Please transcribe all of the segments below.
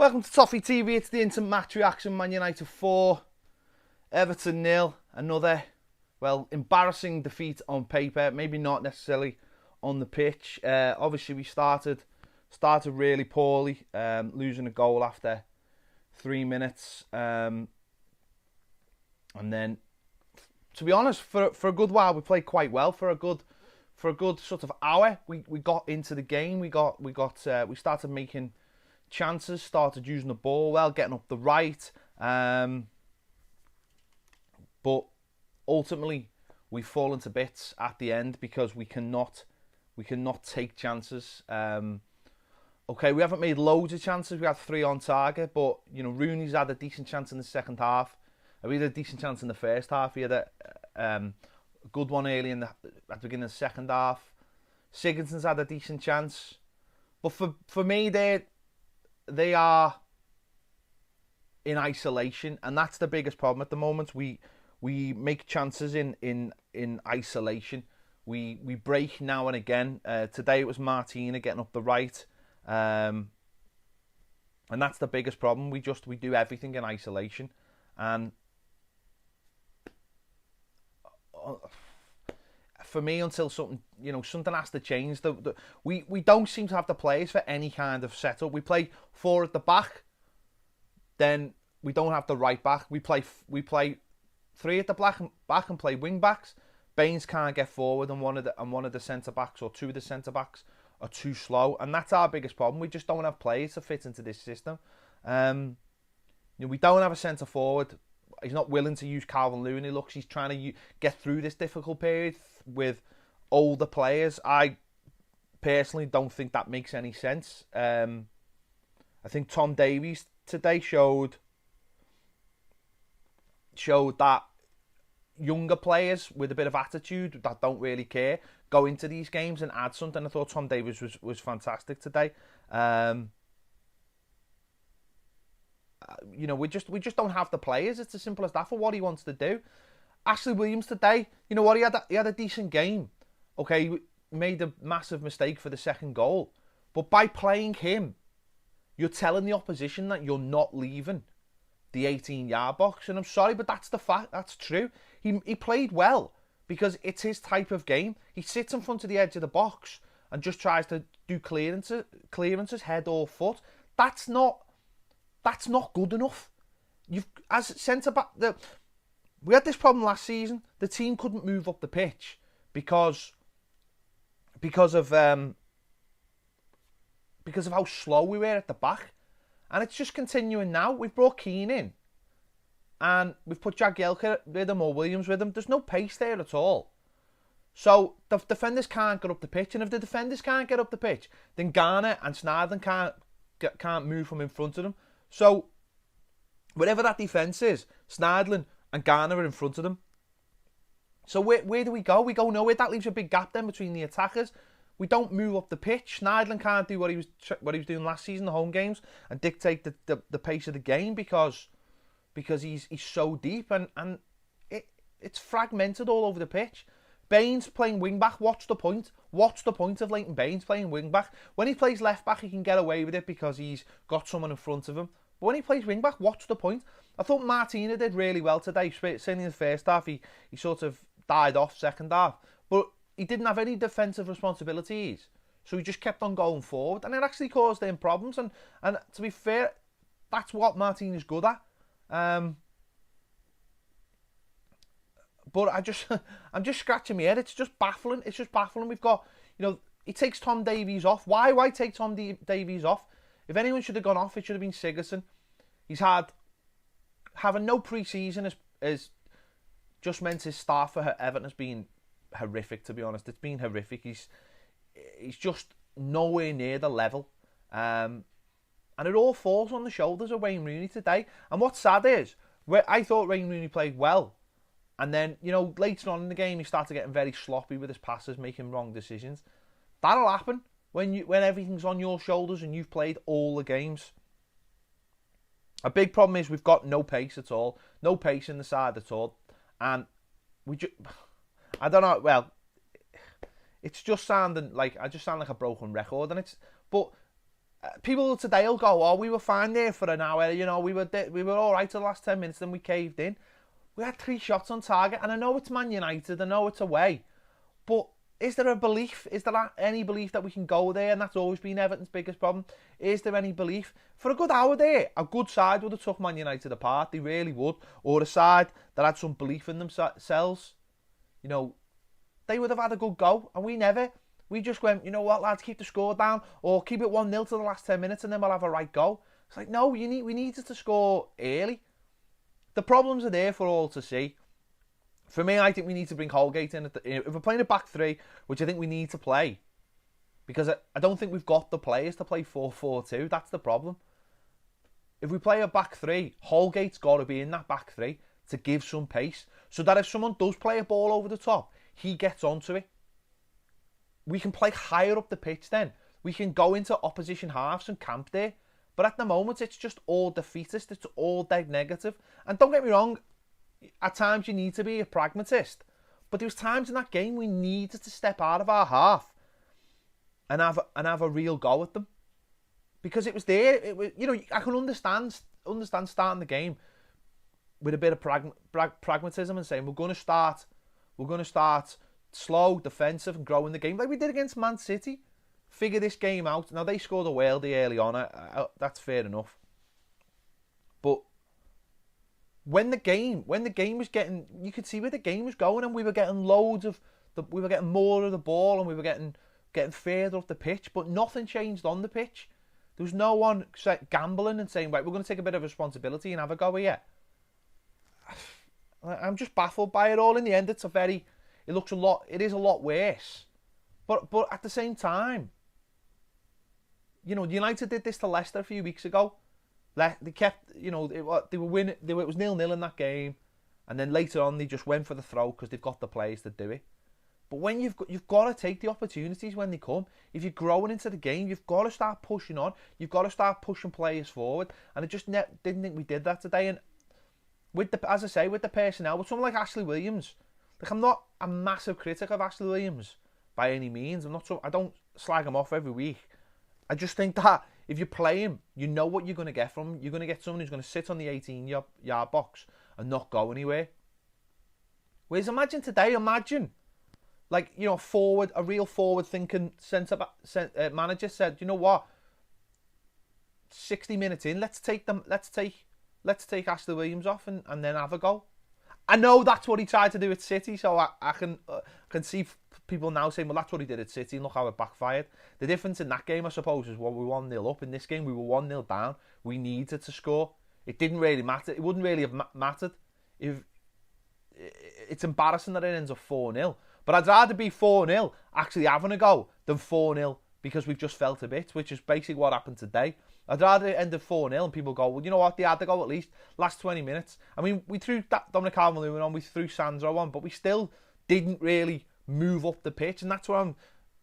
Welcome to Toffee TV. It's the instant match reaction. Man United 4, Everton 0. Another, well, embarrassing defeat on paper. Maybe not necessarily on the pitch. Obviously, we started really poorly, losing a goal after 3 minutes. And then, to be honest, for a good while, we played quite well. For a good sort of hour, we got into the game. We started making chances, started using the ball well, getting up the right. But ultimately, we fall into bits at the end because we cannot take chances. Okay, we haven't made loads of chances. We had 3 on target, but Rooney's had a decent chance in the second half. We had a decent chance in the first half. He had a good one early at the beginning of the second half. Sigurdsson's had a decent chance, but for me, they are in isolation, and that's the biggest problem at the moment. We make chances in isolation. We break now and again. Today it was Martina getting up the right, and that's the biggest problem. We do everything in isolation, and for me, until something has to change. We don't seem to have the players for any kind of setup. We play 4 at the back, then we don't have the right back. We play 3 at the back and play wing backs. Baines can't get forward, and one of the centre backs or 2 of the centre backs are too slow, and that's our biggest problem. We just don't have players to fit into this system. We don't have a centre forward. He's not willing to use Calvert-Lewin. He's trying to get through this difficult period with older players. I personally don't think that makes any sense. I think Tom Davies today showed that younger players with a bit of attitude that don't really care go into these games and add something. I thought Tom Davies was fantastic today. We just don't have the players. It's as simple as that for what he wants to do. Ashley Williams today, you know what, he had a decent game. Okay, he made a massive mistake for the second goal, but by playing him, you're telling the opposition that you're not leaving the 18-yard box. And I'm sorry, but that's the fact. That's true. He played well because it's his type of game. He sits in front of the edge of the box and just tries to do clearances, head or foot. That's not good enough. As centre back, we had this problem last season. The team couldn't move up the pitch because of how slow we were at the back, and it's just continuing now. We've brought Keane in, and we've put Jagielka with him or Williams with him. There's no pace there at all. So the defenders can't get up the pitch, and if the defenders can't get up the pitch, then Garner and Snarden can't move from in front of them. So, wherever that defence is, Snidlin and Garner are in front of them. So where do we go? We go nowhere. That leaves a big gap then between the attackers. We don't move up the pitch. Snidlin can't do what he was doing last season, the home games, and dictate the pace of the game because he's so deep and it's fragmented all over the pitch. Baines playing wing back. What's the point? What's the point of Leighton Baines playing wing back? When he plays left back, he can get away with it because he's got someone in front of him. But when he plays wing back, what's the point? I thought Martina did really well today. Certainly in the first half, he sort of died off second half. But he didn't have any defensive responsibilities. So he just kept on going forward. And it actually caused him problems. And to be fair, that's what Martina's good at. But I'm just scratching my head. It's just baffling. We've got, he takes Tom Davies off. Why take Tom Davies off? If anyone should have gone off, it should have been Sigurdsson. He's having no pre-season has just meant his start for Everton has been horrific, to be honest. It's been horrific. He's just nowhere near the level. And it all falls on the shoulders of Wayne Rooney today. And what's sad is, I thought Wayne Rooney played well. And then, later on in the game, he started getting very sloppy with his passes, making wrong decisions. That'll happen when everything's on your shoulders and you've played all the games. A big problem is we've got no pace at all. No pace in the side at all. And I don't know, well, it's just sounding like, I just sound like a broken record. But People today will go, oh, we were fine there for an hour, we were all right for the last 10 minutes, then we caved in. We had 3 shots on target, and I know it's Man United, I know it's away, but is there a belief? Is there any belief that we can go there? And that's always been Everton's biggest problem. Is there any belief? For a good hour there, a good side would have took Man United apart. They really would. Or a side that had some belief in themselves. They would have had a good go. And we never. We just went, you know what, lads, keep the score down. Or keep it 1-0 to the last 10 minutes and then we'll have a right go. It's like, no, we needed to score early. The problems are there for all to see. For me, I think we need to bring Holgate in. If we're playing a back 3, which I think we need to play, because I don't think we've got the players to play 4-4-2. That's the problem. If we play a back 3, Holgate's got to be in that back 3 to give some pace, so that if someone does play a ball over the top, he gets onto it. We can play higher up the pitch then. We can go into opposition halves and camp there. But at the moment, it's just all defeatist. It's all dead negative. And don't get me wrong, at times you need to be a pragmatist, but there was times in that game we needed to step out of our half and have a real go at them, because it was there. It was, I can understand starting the game with a bit of pragmatism and saying we're going to start slow, defensive, and grow in the game like we did against Man City. Figure this game out. Now they scored a worldie early on. That's fair enough, but when the game was getting, you could see where the game was going, and we were getting we were getting more of the ball, and we were getting further up the pitch, but nothing changed on the pitch. There was no one gambling and saying, right, we're going to take a bit of responsibility and have a go here. I'm just baffled by it all. In the end, it is a lot worse. But at the same time, United did this to Leicester a few weeks ago. They kept, they were winning. It was 0-0 in that game, and then later on they just went for the throw because they've got the players to do it. But when you've got to take the opportunities when they come. If you're growing into the game, you've got to start pushing on. You've got to start pushing players forward. And I just didn't think we did that today. And with the personnel, with someone like Ashley Williams, I'm not a massive critic of Ashley Williams by any means. I don't slag him off every week. I just think that if you play him, you know what you're going to get from him. You're going to get someone who's going to sit on the 18-yard box and not go anywhere. Whereas imagine today, like, a real forward-thinking manager said, you know what, 60 minutes in, let's take Ashley Williams off and then have a go. I know that's what he tried to do at City, so I can see people now saying, well, that's what he did at City, and look how it backfired. The difference in that game, I suppose, is we were 1-0 up. In this game, we were 1-0 down. We needed to score. It didn't really matter. It wouldn't really have mattered. It's embarrassing that it ends up 4-0. But I'd rather be 4-0 actually having a go than 4-0 because we've just felt a bit, which is basically what happened today. I'd rather it end at 4-0 and people go, well, you know what, they had to go at least last 20 minutes. I mean, we threw Dominic Calvert-Lewin on, we threw Sandro on, but we still didn't really move up the pitch, and that's where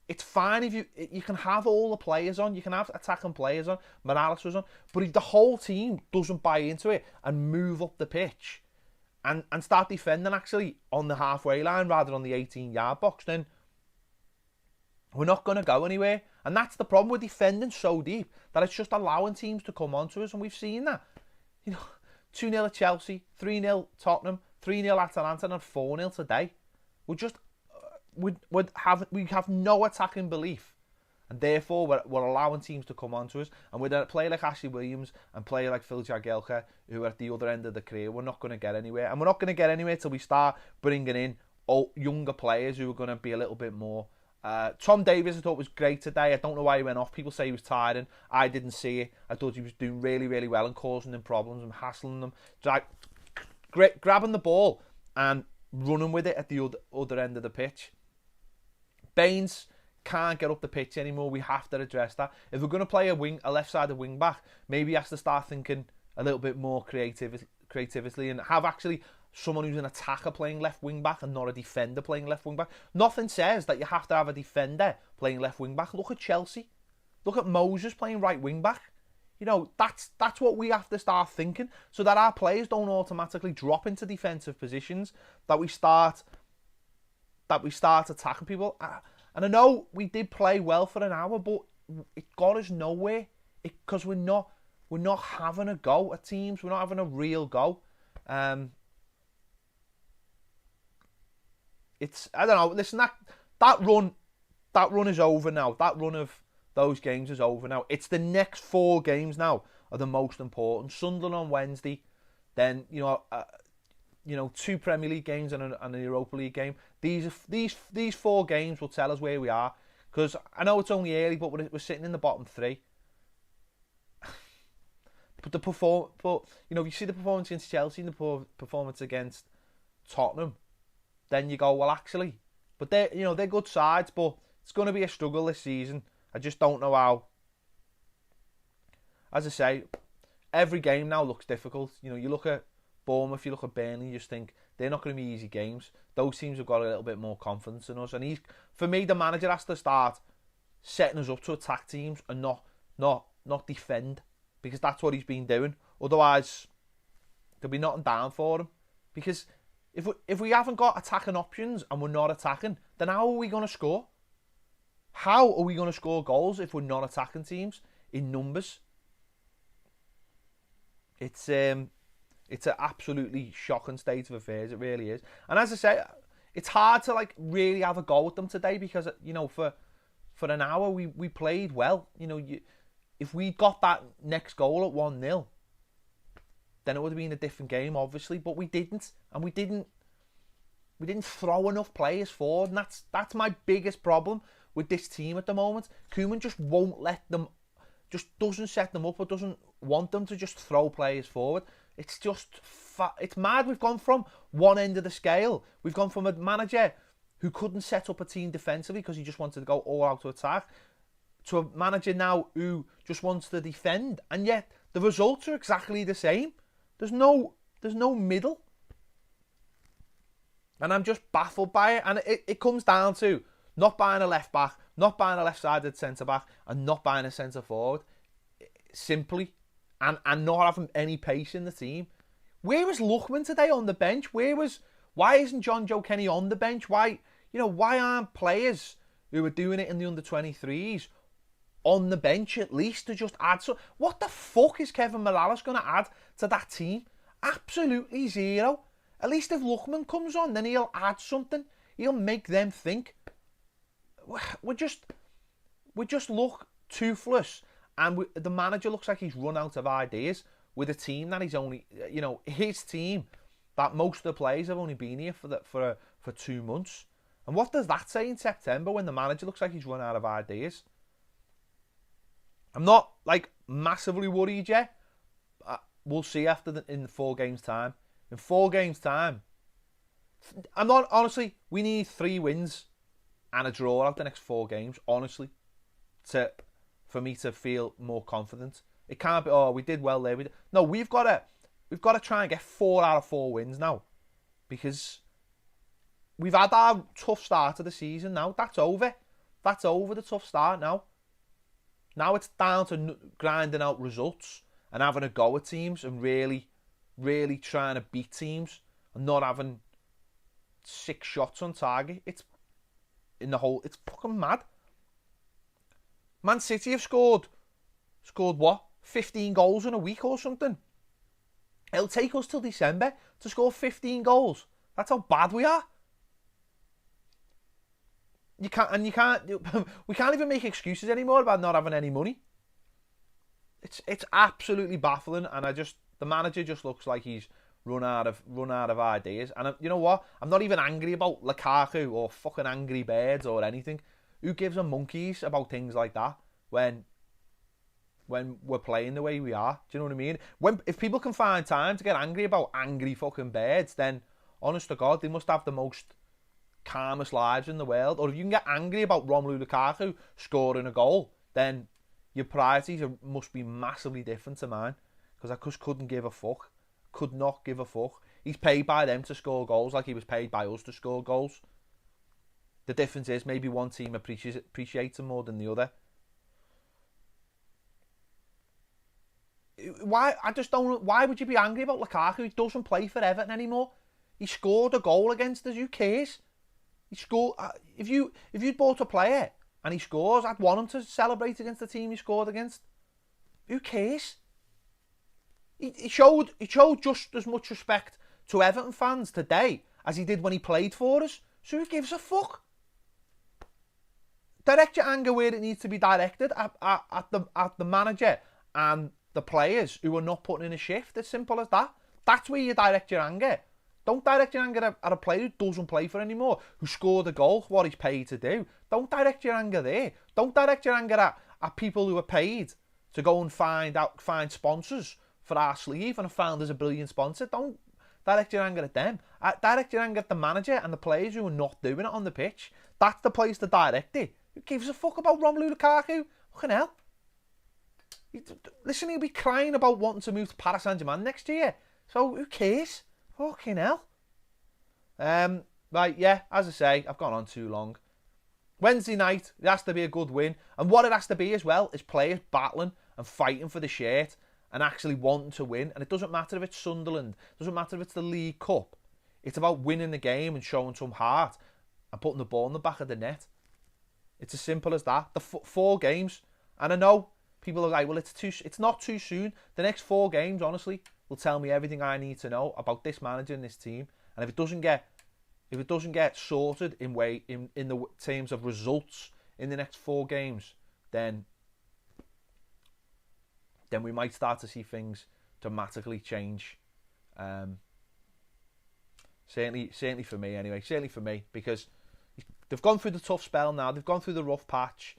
it's fine if you can have all the players on, you can have attacking players on, Morales was on, but if the whole team doesn't buy into it and move up the pitch and start defending actually on the halfway line rather than on the 18-yard box, then we're not going to go anywhere. And that's the problem. We're defending so deep that it's just allowing teams to come onto us, and we've seen that. 2-0 at Chelsea, 3-0 Tottenham, 3-0 Atalanta, and 4-0 today. We have no attacking belief, and therefore we're allowing teams to come onto us. And with a player like Ashley Williams and a player like Phil Jagielka, who are at the other end of the career, we're not going to get anywhere. And we're not going to get anywhere till we start bringing in younger players who are going to be a little bit more. Tom Davies I thought was great today. I don't know why he went off. People say he was tired, and I didn't see it. I thought he was doing really, really well and causing them problems and hassling them. Grabbing the ball and running with it at the other end of the pitch. Baines can't get up the pitch anymore. We have to address that. If we're going to play a left-sided wing-back, maybe he has to start thinking a little bit more creatively and have actually someone who's an attacker playing left wing-back and not a defender playing left wing-back. Nothing says that you have to have a defender playing left wing-back. Look at Chelsea. Look at Moses playing right wing-back. That's what we have to start thinking, so that our players don't automatically drop into defensive positions, that we start attacking people. And I know we did play well for an hour, but it got us nowhere. because we're not having a go at teams. We're not having a real go. It's, I don't know. Listen, that run is over now. That run of those games is over now. It's the next 4 games now are the most important. Sunderland on Wednesday, then 2 Premier League games and a Europa League game. These 4 games will tell us where we are. Because I know it's only early, but we're sitting in the bottom 3. But if you see the performance against Chelsea and the performance against Tottenham, then you go, well, actually, but they're good sides, but it's going to be a struggle this season. I just don't know how. As I say, every game now looks difficult. You look at Bournemouth, you look at Burnley, you just think they're not going to be easy games. Those teams have got a little bit more confidence in us, and for me, the manager has to start setting us up to attack teams and not defend, because that's what he's been doing. Otherwise, there'll be nothing down for him. Because if we haven't got attacking options and we're not attacking, then how are we going to score? How are we going to score goals if we're not attacking teams in numbers? It's an absolutely shocking state of affairs. It really is. And as I say, it's hard to really have a go at them today, because for an hour we played well. If we got that next goal at 1-0, then it would have been a different game, obviously. But we didn't, and we didn't throw enough players forward, and that's my biggest problem with this team at the moment. Koeman just won't let them, just doesn't set them up, or doesn't want them to just throw players forward. It's just it's mad. We've gone from one end of the scale. We've gone from a manager who couldn't set up a team defensively because he just wanted to go all out to attack, to a manager now who just wants to defend, and yet the results are exactly the same. There's no middle. And I'm just baffled by it. And it comes down to not buying a left back, not buying a left-sided centre-back, and not buying a centre-forward. Simply. And not having any pace in the team. Where was Lookman today on the bench? Why isn't John Joe Kenny on the bench? Why aren't players who are doing it in the under-23s on the bench at least to just add so? What the fuck is Kevin Morales going to add to that team? Absolutely zero. At least if Lookman comes on, then he'll add something. He'll make them think. We just look toothless, and the manager looks like he's run out of ideas with a team that he's only, his team, that most of the players have only been here for 2 months. And what does that say in September when the manager looks like he's run out of ideas? I'm not massively worried yet. We'll see in 4 games time. In 4 games time, I'm not, honestly, we need 3 wins and a draw out the next 4 games, honestly, for me to feel more confident. It can't be, we did well there. No, we've got to try and get 4 out of 4 wins now, because we've had our tough start to the season now. That's over. That's over, the tough start now. Now it's down to grinding out results and having a go at teams and really, really trying to beat teams and not having 6 shots on target. It's fucking mad. Man City have scored what? 15 goals in a week or something. It'll take us till December to score 15 goals. That's how bad we are. We can't even make excuses anymore about not having any money. It's absolutely baffling, and the manager just looks like he's run out of ideas. And you know what? I'm not even angry about Lukaku or fucking Angry Birds or anything. Who gives a monkeys about things like that when we're playing the way we are? Do you know what I mean? If people can find time to get angry about Angry fucking Birds, then honest to God, they must have the most calmest lives in the world. Or if you can get angry about Romelu Lukaku scoring a goal, then your priorities must be massively different to mine, because I just couldn't give a fuck. Could not give a fuck. He's paid by them to score goals like he was paid by us to score goals. The difference is maybe one team appreciates him more than the other. Why would you be angry about Lukaku? He doesn't play for Everton anymore. He scored a goal against us. Who cares? He scored. If you'd bought a player and he scores, I'd want him to celebrate against the team he scored against. who cares? He showed just as much respect to Everton fans today as he did when he played for us. So who gives a fuck? Direct your anger where it needs to be directed at the manager and the players who are not putting in a shift. As simple as that. That's where you direct your anger. Don't direct your anger at a player who doesn't play for anymore, who scored a goal, what he's paid to do. Don't direct your anger there. Don't direct your anger at people who are paid to go and find sponsors for our sleeve, and I found there's a brilliant sponsor. Don't direct your anger at them. Direct your anger at the manager and the players who are not doing it on the pitch. That's the place to direct it. Who gives a fuck about Romelu Lukaku? Fucking hell. Listen, he'll be crying about wanting to move to Paris Saint-Germain next year. So who cares? Fucking hell. Right, yeah, as I say, I've gone on too long. Wednesday night, it has to be a good win. And what it has to be as well is players battling and fighting for the shirt and actually wanting to win. And it doesn't matter if it's Sunderland. It doesn't matter if it's the League Cup. It's about winning the game and showing some heart and putting the ball in the back of the net. It's as simple as that. The 4 games. And I know people are like, well, it's not too soon. The next 4 games, honestly, will tell me everything I need to know about this manager and this team. And if it doesn't get sorted in the terms of results in the next 4 games, then we might start to see things dramatically change. Certainly for me anyway. Certainly for me, because they've gone through the tough spell now. They've gone through the rough patch.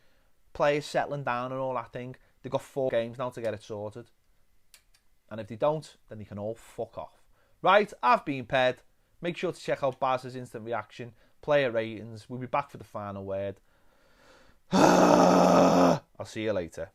Players settling down and all that thing. They've got 4 games now to get it sorted. And if they don't, then they can all fuck off. Right, I've been Ped. Make sure to check out Baz's instant reaction, player ratings. We'll be back for the final word. I'll see you later.